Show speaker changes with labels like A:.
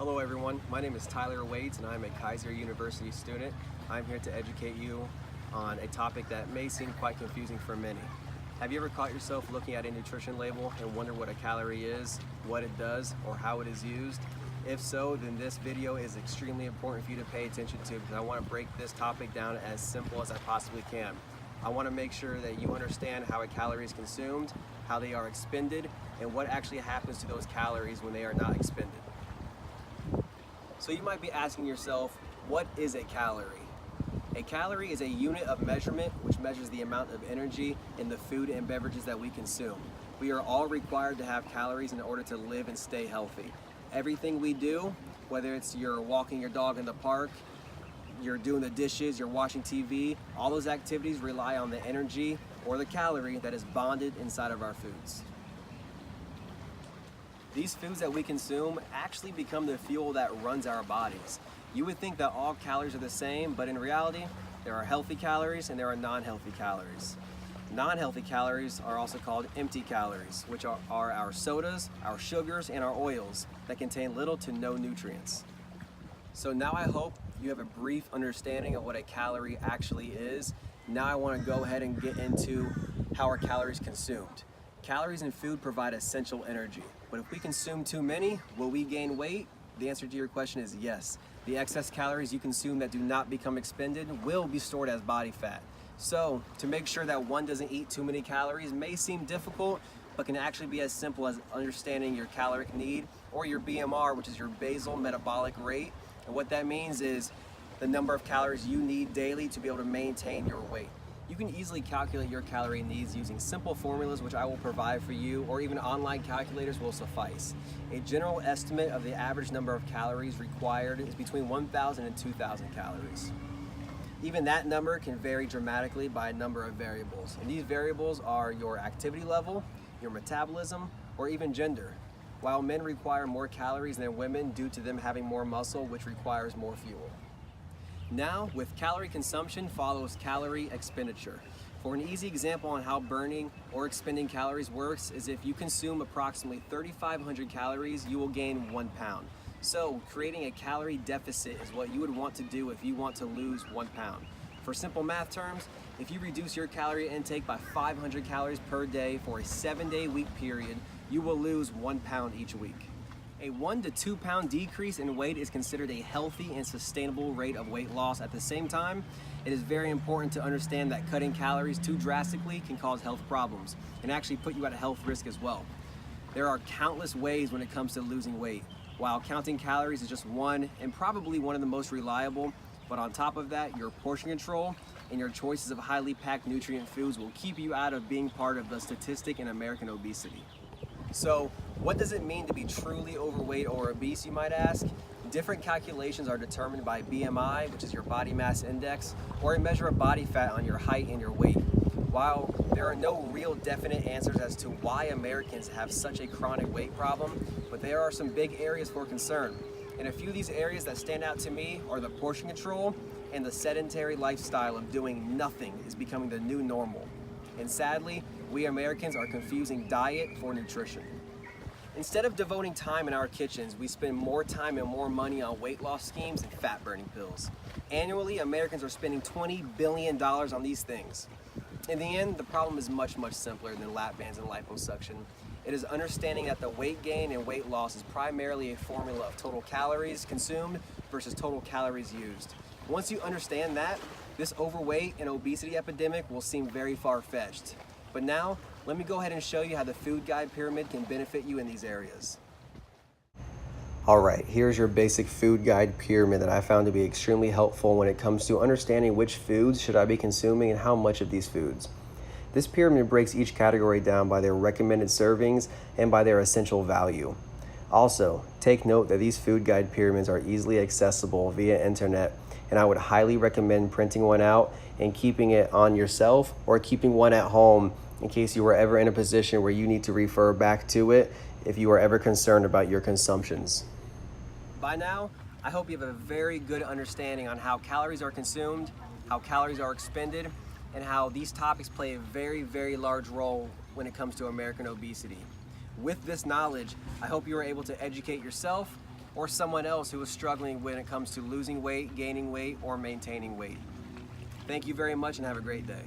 A: Hello everyone, my name is Tyler Waits and I'm a Kaiser University student. I'm here to educate you on a topic that may seem quite confusing for many. Have you ever caught yourself looking at a nutrition label and wonder what a calorie is, what it does, or how it is used? If so, then this video is extremely important for you to pay attention to because I want to break this topic down as simple as I possibly can. I want to make sure that you understand how a calorie is consumed, how they are expended, and what actually happens to those calories when they are not expended. So you might be asking yourself, what is a calorie? A calorie is a unit of measurement which measures the amount of energy in the food and beverages that we consume. We are all required to have calories in order to live and stay healthy. Everything we do, whether it's you're walking your dog in the park, you're doing the dishes, you're watching TV, all those activities rely on the energy or the calorie that is bonded inside of our foods. These foods that we consume actually become the fuel that runs our bodies. You would think that all calories are the same, but in reality, there are healthy calories and there are non-healthy calories. Non-healthy calories are also called empty calories, which are our sodas, our sugars, and our oils that contain little to no nutrients. So now I hope you have a brief understanding of what a calorie actually is. Now I want to go ahead and get into how are calories consumed. Calories in food provide essential energy, but if we consume too many, will we gain weight? The answer to your question is yes. The excess calories you consume that do not become expended will be stored as body fat. So, to make sure that one doesn't eat too many calories may seem difficult, but can actually be as simple as understanding your caloric need, or your BMR, which is your basal metabolic rate. And what that means is the number of calories you need daily to be able to maintain your weight. You can easily calculate your calorie needs using simple formulas which I will provide for you, or even online calculators will suffice. A general estimate of the average number of calories required is between 1,000 and 2,000 calories. Even that number can vary dramatically by a number of variables, and these variables are your activity level, your metabolism, or even gender. While men require more calories than women due to them having more muscle, which requires more fuel. Now, with calorie consumption follows calorie expenditure. For an easy example on how burning or expending calories works is if you consume approximately 3,500 calories, you will gain 1 pound. So, creating a calorie deficit is what you would want to do if you want to lose 1 pound. For simple math terms, if you reduce your calorie intake by 500 calories per day for a 7-day week period, you will lose 1 pound each week. A 1 to 2 pound decrease in weight is considered a healthy and sustainable rate of weight loss. At the same time, it is very important to understand that cutting calories too drastically can cause health problems and actually put you at a health risk as well. There are countless ways when it comes to losing weight. While counting calories is just one and probably one of the most reliable, but on top of that, your portion control and your choices of highly packed nutrient foods will keep you out of being part of the statistic in American obesity. So, what does it mean to be truly overweight or obese, you might ask? Different calculations are determined by BMI, which is your body mass index, or a measure of body fat on your height and your weight. While there are no real definite answers as to why Americans have such a chronic weight problem, but there are some big areas for concern. And a few of these areas that stand out to me are the portion control and the sedentary lifestyle of doing nothing is becoming the new normal. And sadly, we Americans are confusing diet for nutrition. Instead of devoting time in our kitchens, we spend more time and more money on weight loss schemes and fat burning pills. Annually, Americans are spending $20 billion on these things. In the end, the problem is much, much simpler than lap bands and liposuction. It is understanding that the weight gain and weight loss is primarily a formula of total calories consumed versus total calories used. Once you understand that, this overweight and obesity epidemic will seem very far-fetched. But now, let me go ahead and show you how the food guide pyramid can benefit you in these areas. Alright, here's your basic food guide pyramid that I found to be extremely helpful when it comes to understanding which foods should I be consuming and how much of these foods. This pyramid breaks each category down by their recommended servings and by their essential value. Also, take note that these food guide pyramids are easily accessible via internet, and I would highly recommend printing one out and keeping it on yourself or keeping one at home in case you were ever in a position where you need to refer back to it if you are ever concerned about your consumptions. By now, I hope you have a very good understanding on how calories are consumed, how calories are expended, and how these topics play a very, very large role when it comes to American obesity. With this knowledge, I hope you are able to educate yourself or someone else who is struggling when it comes to losing weight, gaining weight, or maintaining weight. Thank you very much and have a great day.